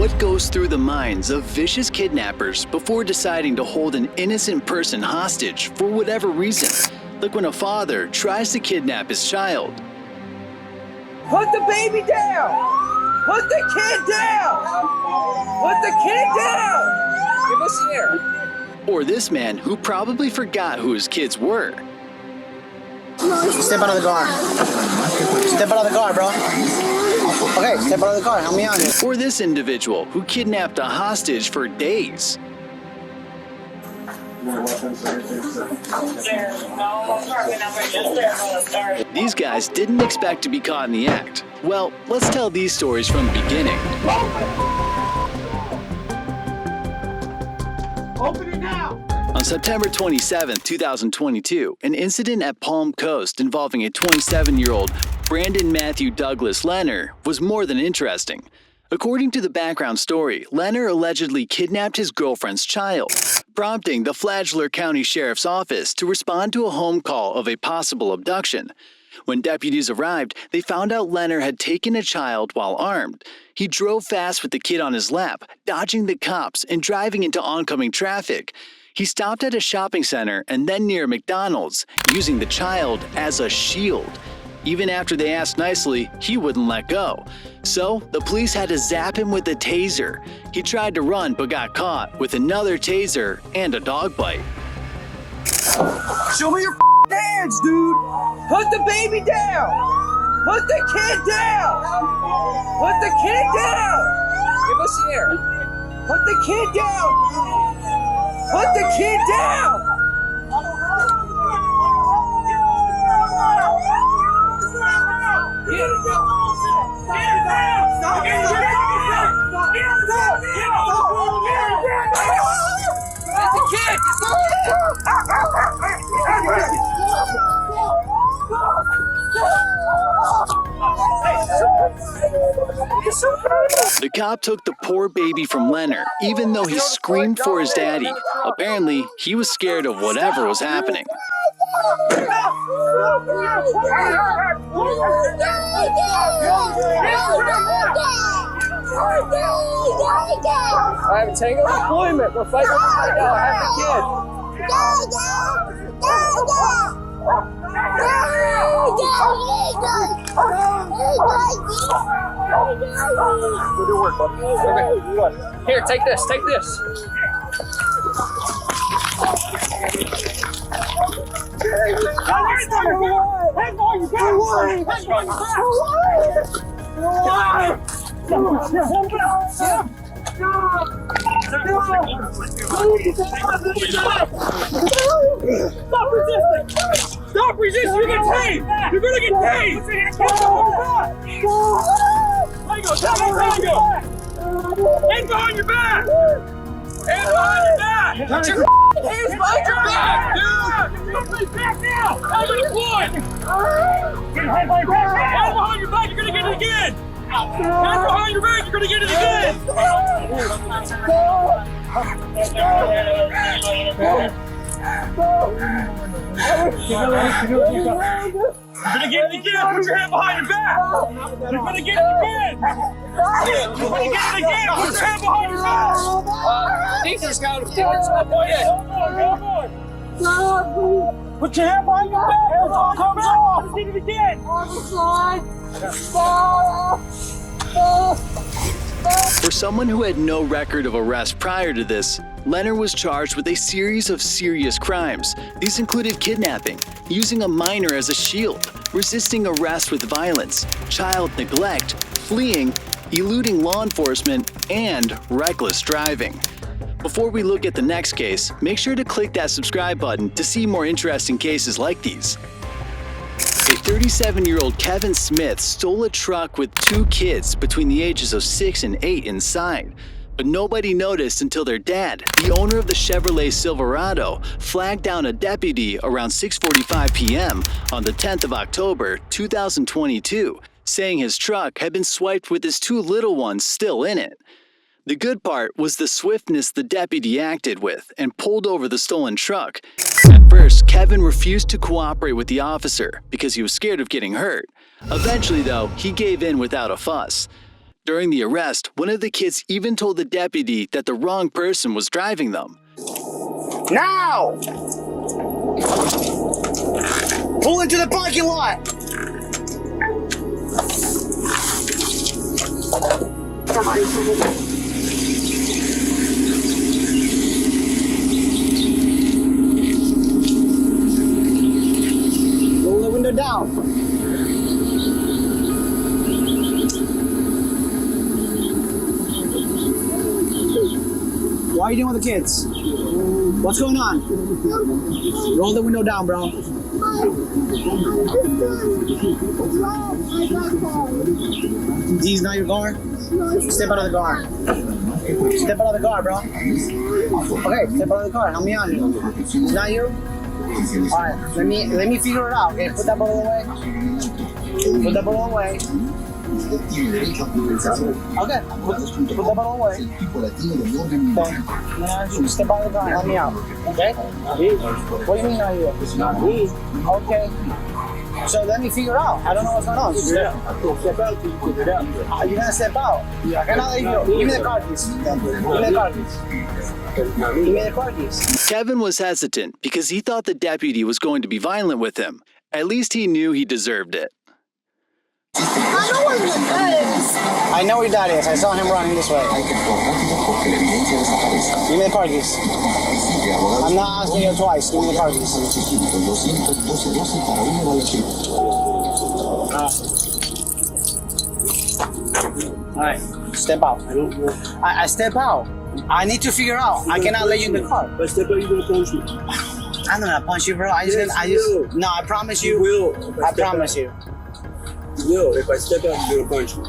What goes through the minds of vicious kidnappers before deciding to hold an innocent person hostage for whatever reason? Like when a father tries to kidnap his child. Put the baby down! Put the kid down! Put the kid down! Give us the air. Or this man who probably forgot who his kids were. Step out of the car. Step out of the car, bro. Okay, step out of the car. Help me out here. Or this individual who kidnapped a hostage for days. These guys didn't expect to be caught in the act. Well, let's tell these stories from the beginning. Open it now! On September 27, 2022, an incident at Palm Coast involving a 27-year-old Brandon Matthew Douglas Leonard was more than interesting. According to the background story, Leonard allegedly kidnapped his girlfriend's child, prompting the Flagler County Sheriff's Office to respond to a home call of a possible abduction. When deputies arrived, they found out Leonard had taken a child while armed. He drove fast with the kid on his lap, dodging the cops and driving into oncoming traffic. He stopped at a shopping center and then near McDonald's, using the child as a shield. Even after they asked nicely, he wouldn't let go. So, the police had to zap him with a taser. He tried to run but got caught with another taser and a dog bite. Show me your hands, dude! Put the baby down! Put the kid down! Put the kid down! Give us the air. Put the kid down! Put the kid down! The cop took the poor baby from Leonard, even though he screamed for his daddy. Apparently, he was scared of whatever was happening. I have a tango deployment. We're fighting right now. I have the kid. Good work, buddy. Okay. Here, take this. Take this. Stop resisting! Stop resisting! You're gonna get tased! You're gonna get tased! Tango! Tango! Hands behind your back! Hands behind your back! Put your hands behind your back, dude! Back now! I'm deployed! Hands behind your back! You're gonna get it again! Hands behind your back! You're gonna get it again! You're gonna get it again! Put your hand behind your back! You're gonna get it again! You're gonna get it again! Put your hand behind your back! Teacher's got it! Put your hand behind your back! It all comes off! Let's get it again! For someone who had no record of arrest prior to this, Leonard was charged with a series of serious crimes. These included kidnapping, using a minor as a shield, resisting arrest with violence, child neglect, fleeing, eluding law enforcement, and reckless driving. Before we look at the next case, make sure to click that subscribe button to see more interesting cases like these. A 37-year-old Kevin Smith stole a truck with 2 kids between the ages of 6 and 8 inside. But nobody noticed until their dad, the owner of the Chevrolet Silverado, flagged down a deputy around 6:45 p.m. on the 10th of October, 2022, saying his truck had been swiped with his 2 little ones still in it. The good part was the swiftness the deputy acted with and pulled over the stolen truck. At first, Kevin refused to cooperate with the officer because he was scared of getting hurt. Eventually, though, he gave in without a fuss. During the arrest, one of the kids even told the deputy that the wrong person was driving them. Now! Pull into the parking lot! Roll the window down. Why are you doing with the kids? What's going on? Roll the window down, bro. These not your car? Step out of the car. Step out of the car, bro. Okay, step out of the car. Help me out here. It's not you? Alright, let me figure it out. Okay, put that bottle away. Put that bottle away. Okay, put that bottle away. Okay. Step out of the car, help me out. Okay? What do you mean not you? It's not me. Okay. So let me figure out. I don't know what's going on. Step out. You're gonna step out. I cannot let you go. Give me the car keys. Give me the car keys. Give me the car keys. Kevin was hesitant because he thought the deputy was going to be violent with him. At least he knew he deserved it. I know where your dad is. I know where your dad is. I saw him running this way. Give me the car keys. I'm not asking you twice. Give me the car keys. Alright, step out. I step out. I need to figure out. I cannot let you in the car. But step out, you're gonna punch me. I'm not gonna punch you, bro. No, I promise you. You will. I promise you. You will. If I step out, you're gonna punch me.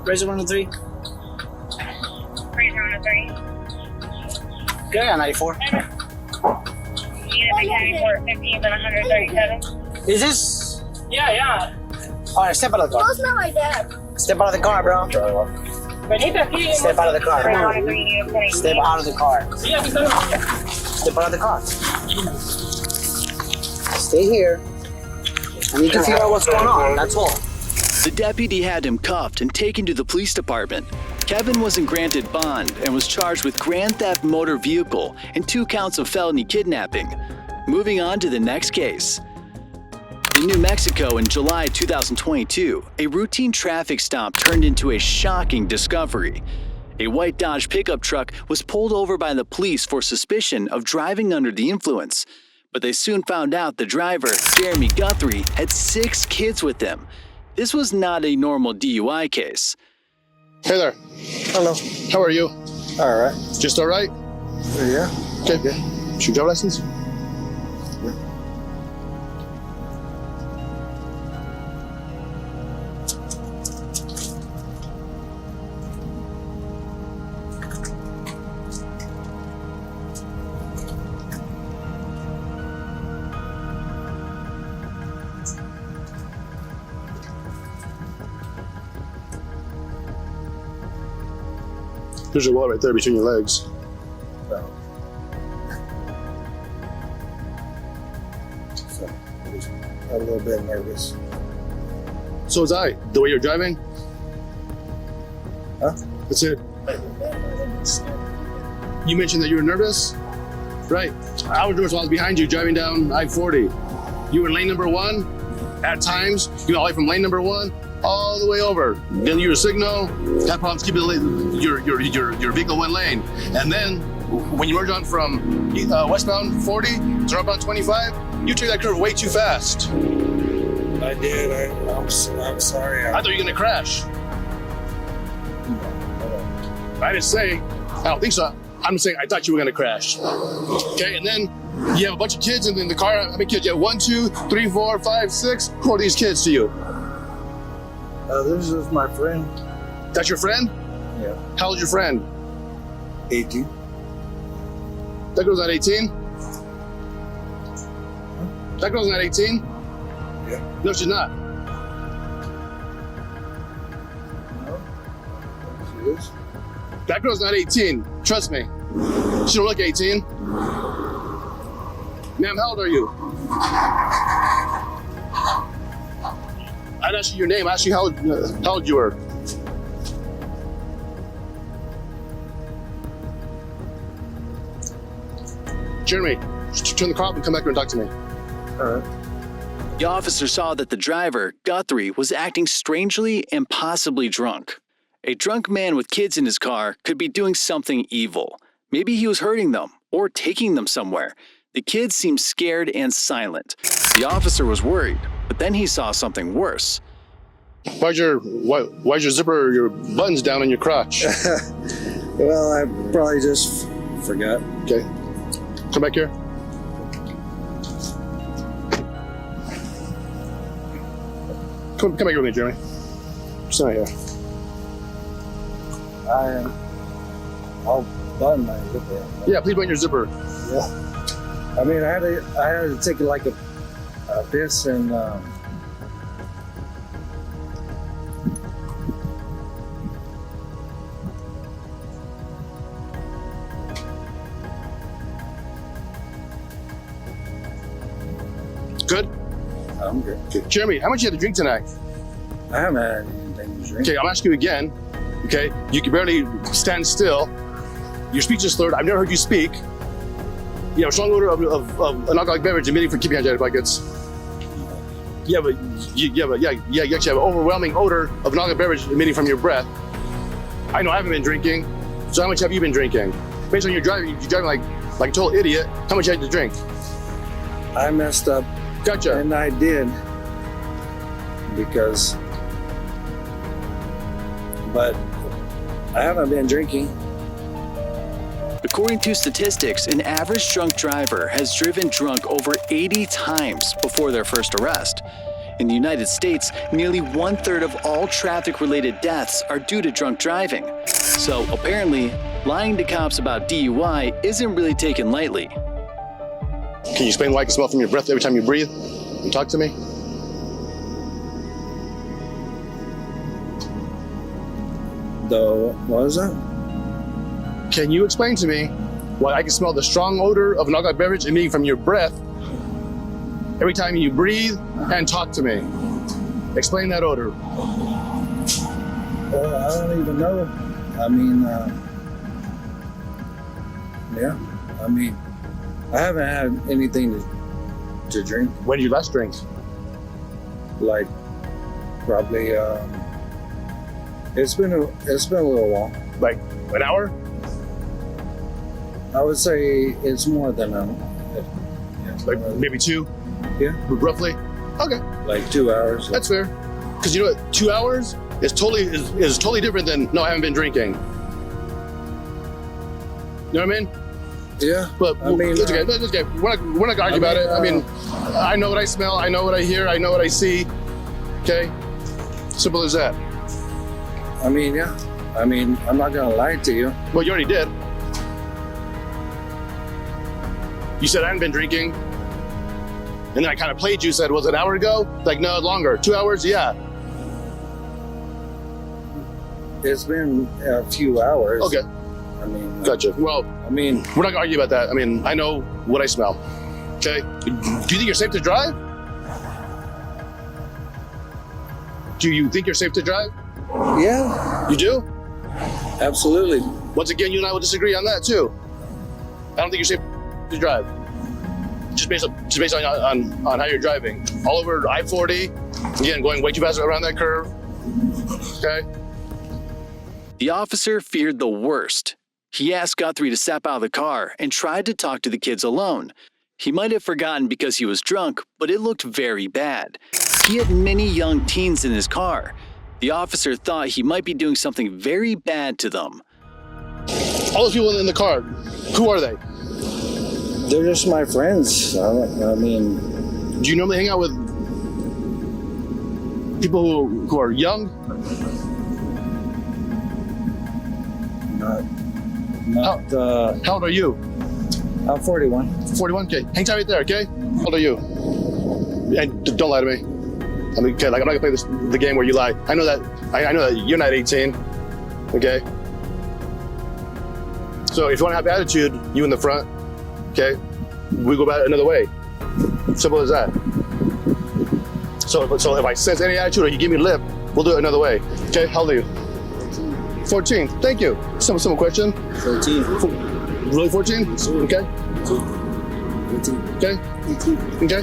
Razor 103. Razor 103. Good, I got 94. Unit Mechanic Port 15 and 137. Is this? Yeah. Alright, step out of the car. That's not my dad. Step out of the car, bro. Step out of the car. Come on. Step out of the car. Step out of the car. Stay here. I need to figure out what's going on. That's all. The deputy had him cuffed and taken to the police department. Kevin wasn't granted bond and was charged with grand theft motor vehicle and 2 counts of felony kidnapping. Moving on to the next case. In New Mexico in July 2022, a routine traffic stop turned into a shocking discovery. A white Dodge pickup truck was pulled over by the police for suspicion of driving under the influence. But they soon found out the driver, Jeremy Guthrie, had 6 kids with him. This was not a normal DUI case. Hey there. Hello. How are you? All right. Just all right? Yeah. Okay. Is your driver's license? There's your wallet right there between your legs. I'm a little bit nervous. So was I. The way you're driving? Huh? That's it. You mentioned that you were nervous? Right. I was nervous while I was behind you driving down I-40. You were in lane number 1. At times, you went all the way from lane number 1 all the way over. Then you were signal, had problems keeping your vehicle one lane. And then when you merge on from westbound 40 to northbound 25, you took that curve way too fast. I did. I'm sorry. I thought you were gonna crash. I didn't say, I don't think so. I'm just saying I thought you were gonna crash. Okay, and then you have a bunch of kids in the car. How many kids? You have 1, 2, 3, 4, 5, 6. Who are these kids to you? This is my friend. That's your friend? Yeah. How old's your friend? 18. That girl's not 18? That girl's not 18? Yeah. No, she's not. No. She is. That girl's not 18. Trust me. She don't look 18. Ma'am, how old are you? I didn't ask you your name. I asked you how old you were. Jeremy, turn the car off and come back here and talk to me. All right. The officer saw that the driver, Guthrie, was acting strangely and possibly drunk. A drunk man with kids in his car could be doing something evil. Maybe he was hurting them or taking them somewhere. The kids seemed scared and silent. The officer was worried, but then he saw something worse. Why's your zipper, your buttons down on your crotch? Well, I probably just forgot. Okay. Come back here. Come back here with me, Jeremy. Stand right here. I'll button my zipper. Yeah, please button your zipper. Yeah. I mean, I had to take like a piss and. Good? I'm good. Okay. Jeremy, how much you had to drink tonight? I haven't had anything to drink. Okay, I'm asking you again. Okay, you can barely stand still. Your speech is slurred. I've never heard you speak. You have a strong odor of an alcoholic beverage emitting from keeping hygienic buckets. You actually have an overwhelming odor of an alcoholic beverage emitting from your breath. I know I haven't been drinking. So how much have you been drinking? Based on your driving, you're driving like a total idiot. How much you had to drink? I messed up. Gotcha. And I did. But I haven't been drinking. According to statistics, an average drunk driver has driven drunk over 80 times before their first arrest. In the United States, nearly 1/3 of all traffic-related deaths are due to drunk driving. So apparently, lying to cops about DUI isn't really taken lightly. Can you explain why I can smell from your breath every time you breathe? And talk to me. What was that? Can you explain to me why I can smell the strong odor of an alcoholic beverage emitting from your breath every time you breathe and talk to me? Explain that odor. Well, I don't even know. I mean, yeah. I mean, I haven't had anything to drink. When did you last drink? Like, probably. It's been a little while. Like an hour? I would say it's more than Like maybe 2? Yeah. Roughly? Okay, like 2 hours. that's fair. Because you know what? 2 hours is totally different than no, I haven't been drinking. You know what I mean? Yeah. But I mean, it's okay. It's okay. We're not gonna argue about it. I mean, I know what I smell. I know what I hear. I know what I see. Okay, simple as that. I mean, yeah. I mean, I'm not gonna lie to you. Well, you already did. You said I hadn't been drinking, and then I kind of played you. Said, was it an hour ago? Like, no, longer. 2 hours? Yeah. It's been a few hours. Okay. I mean, Gotcha. Well, I mean, we're not gonna argue about that. I mean, I know what I smell. Okay. Do you think you're safe to drive? Do you think you're safe to drive? yeah, You do? absolutely. Once again, you and I will disagree on that too. I don't think you're safe to drive. Just based on how you're driving. All over I-40, again, going way too fast around that curve. Okay. The officer feared the worst. He asked Guthrie to step out of the car and tried to talk to the kids alone. He might have forgotten because he was drunk, but it looked very bad. He had many young teens in his car. The officer thought he might be doing something very bad to them. All those people in the car, who are they? They're just my friends. I mean, Do you normally hang out with people who are young? not. How old are you? I'm 41. 41? Okay. Hang tight right there, okay? How old are you? And don't lie to me. I mean, okay, like, I'm not gonna play the game where you lie. I know that you're not 18, okay? So if you want to have attitude, you in the front, okay? We go about it another way. Simple as that. So if I sense any attitude or you give me lip, we'll do it another way. Okay, how old are you? 14. Thank you. Simple question. 13. Really 14? Okay. Okay.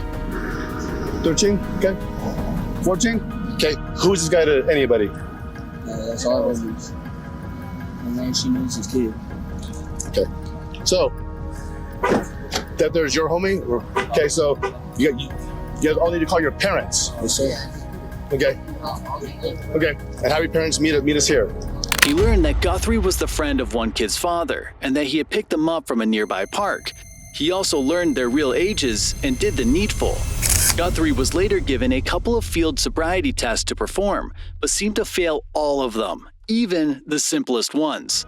13. Okay. 14. Okay. Who's this guy to anybody? That's all it is. And then she knows his kid. Okay. So that there's your homie. Okay. So you guys all need to call your parents. Yes, sir. Okay. Okay. And have your parents meet us here. He learned that Guthrie was the friend of one kid's father and that he had picked them up from a nearby park. He also learned their real ages and did the needful. Guthrie was later given a couple of field sobriety tests to perform, but seemed to fail all of them, even the simplest ones.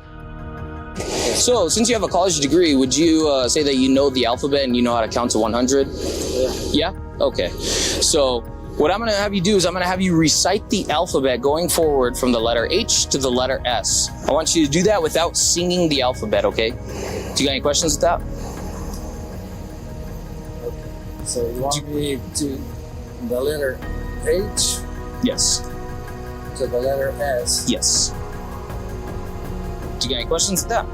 So, since you have a college degree, would you say that you know the alphabet and you know how to count to 100? Yeah? Okay. So, what I'm going to have you do is I'm going to have you recite the alphabet going forward from the letter H to the letter S. I want you to do that without singing the alphabet, okay? Do you got any questions with that? So you want me to the letter H Yes. to the letter S? Yes. Do you got any questions with that? I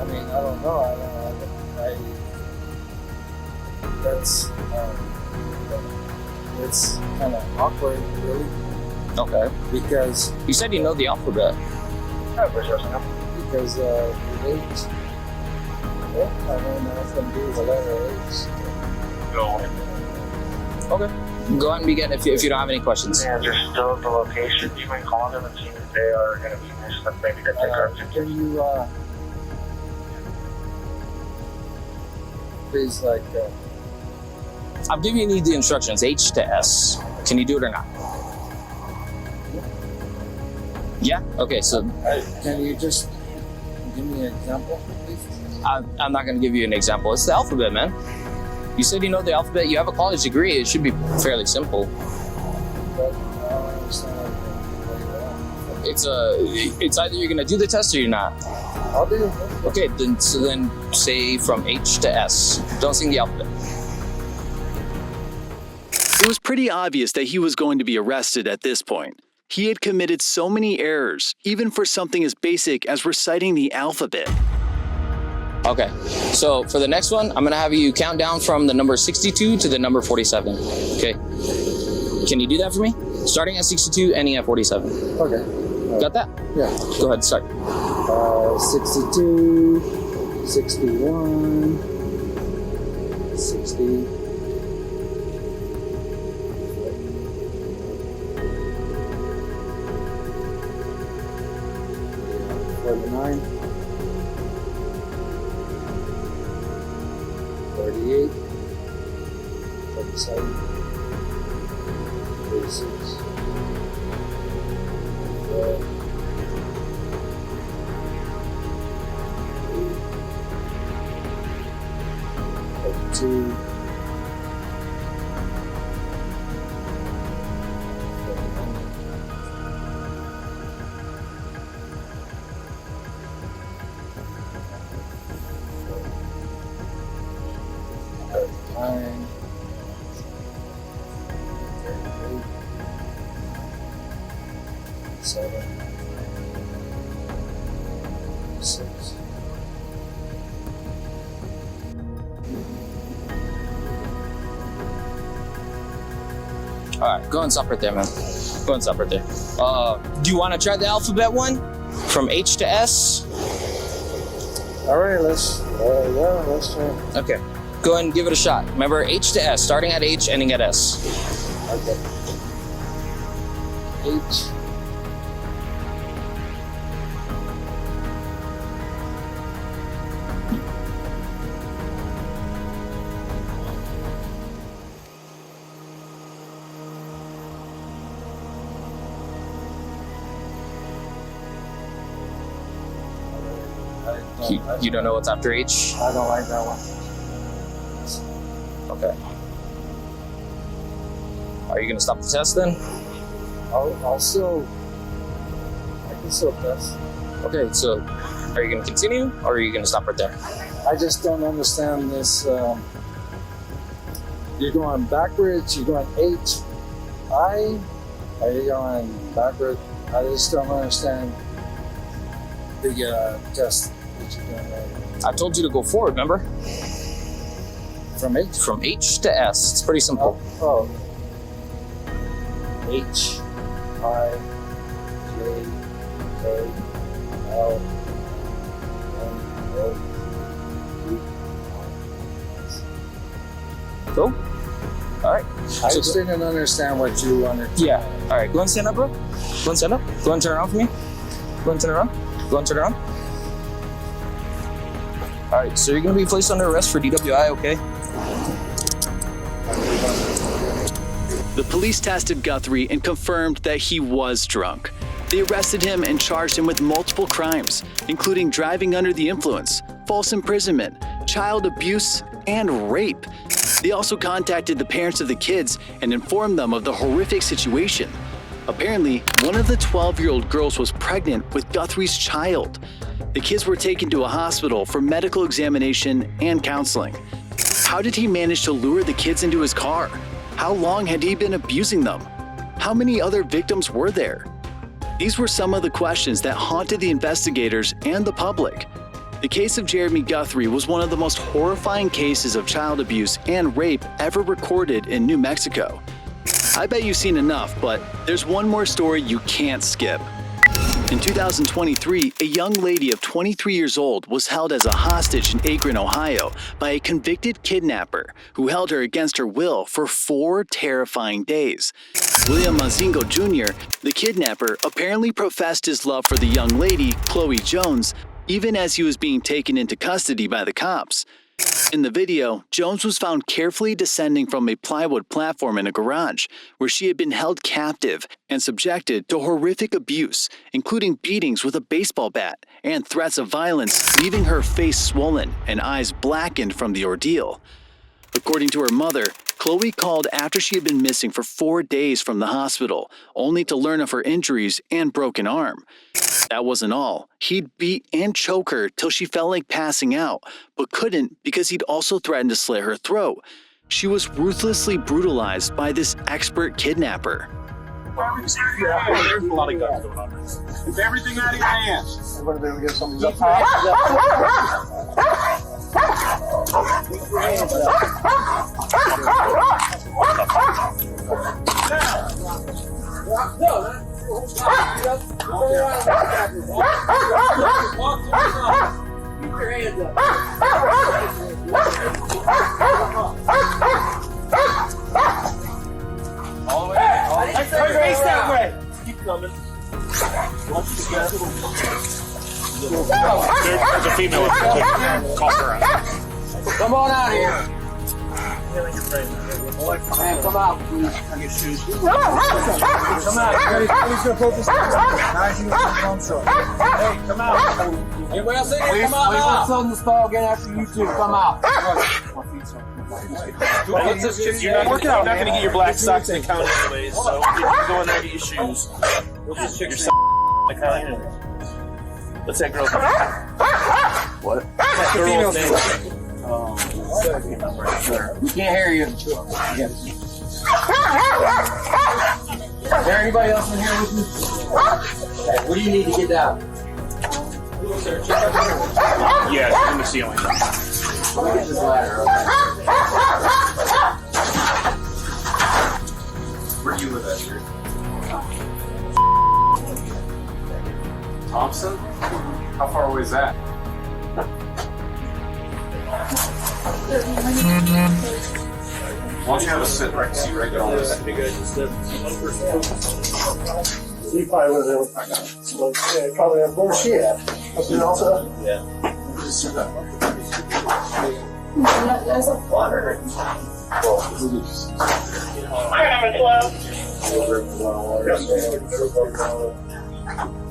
mean, I don't know. That's it's kind of awkward, really, Okay. because You said you know the alphabet. the H. Yeah, I don't know if I'm doing the letter H. Okay. Go ahead and begin if you don't have any questions. Yeah, just still at the location. You might call them and see if they are going to be finished. Like maybe that they're going to Can you please I'm giving you the instructions, H to S. Can you do it or not? Yeah? Okay, so can you just give me an example, please? I'm not going to give you an example. It's the alphabet, man. You said you know the alphabet. You have a college degree. It should be fairly simple. But I don't understand what you want. It's either you're going to do the test or you're not. I'll do it. Okay, then say from H to S. Don't sing the alphabet. It was pretty obvious that he was going to be arrested at this point. He had committed so many errors, even for something as basic as reciting the alphabet. Okay, so for the next one, I'm going to have you count down from the number 62 to the number 47. Okay. Can you do that for me? Starting at 62, ending at 47. Okay. Got that? Yeah. Go ahead, start. 62, 61, 60. 49, 38, 37, 36, 32, 39, 38, 7, 6. All right, go and stop right there, man. Go and stop right there. Do you want to try the alphabet one? From H to S? All right, let's try. Okay. Go ahead and give it a shot. Remember, H to S, starting at H, ending at S. Okay. H. You don't know what's after H? I don't like that one. Okay. Are you going to stop the test then? I'll still. I can still test. Okay, so are you going to continue or are you going to stop right there? I just don't understand this. You're going backwards. You're going H, I. Are you going backward? I just don't understand the test that you're doing right. I told you to go forward, remember? From H? From H to S. It's pretty simple. Oh. H, I, J, K, L, M, O, P. Cool. All right. I just didn't understand what you wanted. Yeah. All right. Go and stand up, bro. Go and stand up. Go and turn around for me. Go and turn around. Go and turn around. All right. So you're gonna be placed under arrest for DWI. Okay. The police tested Guthrie and confirmed that he was drunk. They arrested him and charged him with multiple crimes, including driving under the influence, false imprisonment, child abuse, and rape. They also contacted the parents of the kids and informed them of the horrific situation. Apparently, one of the 12-year-old girls was pregnant with Guthrie's child. The kids were taken to a hospital for medical examination and counseling. How did he manage to lure the kids into his car? How long had he been abusing them? How many other victims were there? These were some of the questions that haunted the investigators and the public. The case of Jeremy Guthrie was one of the most horrifying cases of child abuse and rape ever recorded in New Mexico. I bet you've seen enough, but there's one more story you can't skip. In 2023, a young lady of 23 years old was held as a hostage in Akron, Ohio, by a convicted kidnapper who held her against her will for 4 terrifying days. William Mozingo Jr., the kidnapper, apparently professed his love for the young lady, Chloe Jones, even as he was being taken into custody by the cops. In the video, Jones was found carefully descending from a plywood platform in a garage, where she had been held captive and subjected to horrific abuse, including beatings with a baseball bat and threats of violence, leaving her face swollen and eyes blackened from the ordeal. According to her mother, Chloe called after she had been missing for 4 days from the hospital, only to learn of her injuries and broken arm. That wasn't all. He'd beat and choke her till she felt like passing out, but couldn't because he'd also threatened to slit her throat. She was ruthlessly brutalized by this expert kidnapper. There's a lot of guns going on. It's everything out of your hands. We're gonna get something up. Keep your hands up. All the way. Face that way. Keep coming. There's a female up there. Call her out. Come on out here. Man, Come out, please. Come out. Please go focus. Hey, come out. anybody else in here? Please, Come on please out. let's on the stall again after you two. Come out. Let's just, you're not going to get your black socks in the county anyways, so you can go in there and get your shoes. We'll just check your socks in the county. What's that girl's name? What? What's the girl's name? Can't hear you. Is there anybody else in here with you? Hey, what do you need to get down? Yeah, it's in the ceiling. Let me get this ladder, okay? Where do you live at, sir? Thompson? How far away is that? Why don't you have a seat right there on this? He probably would have probably have more shit. You know, so Yeah. There's a water. Car number 12.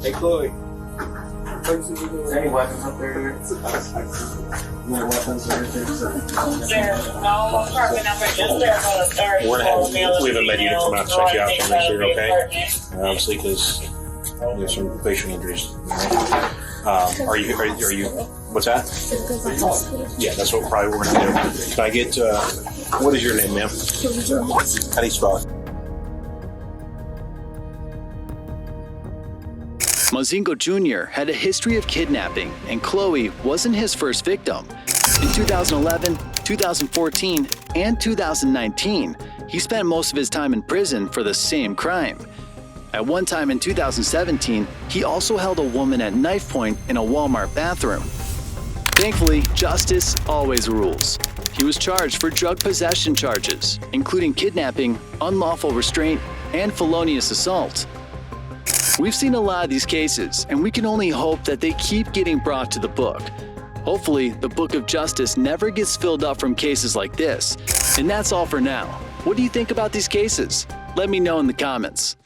Hey, Chloe. Any weapons up there? No weapons or anything? There's no apartment number, just there on the third. We're gonna have, we have a med unit come out and check you out and make sure you're okay. Obviously, because you have some facial injuries. Are you? What's that? Yeah, that's what probably we're gonna do. Can I get? What is your name, ma'am? How do you spell it? Mozingo Jr. had a history of kidnapping, and Chloe wasn't his first victim. In 2011, 2014, and 2019, he spent most of his time in prison for the same crime. At one time in 2017, he also held a woman at knife point in a Walmart bathroom. Thankfully, justice always rules. He was charged for drug possession charges, including kidnapping, unlawful restraint, and felonious assault. We've seen a lot of these cases, and we can only hope that they keep getting brought to the book. Hopefully, the book of justice never gets filled up from cases like this. And that's all for now. What do you think about these cases? Let me know in the comments.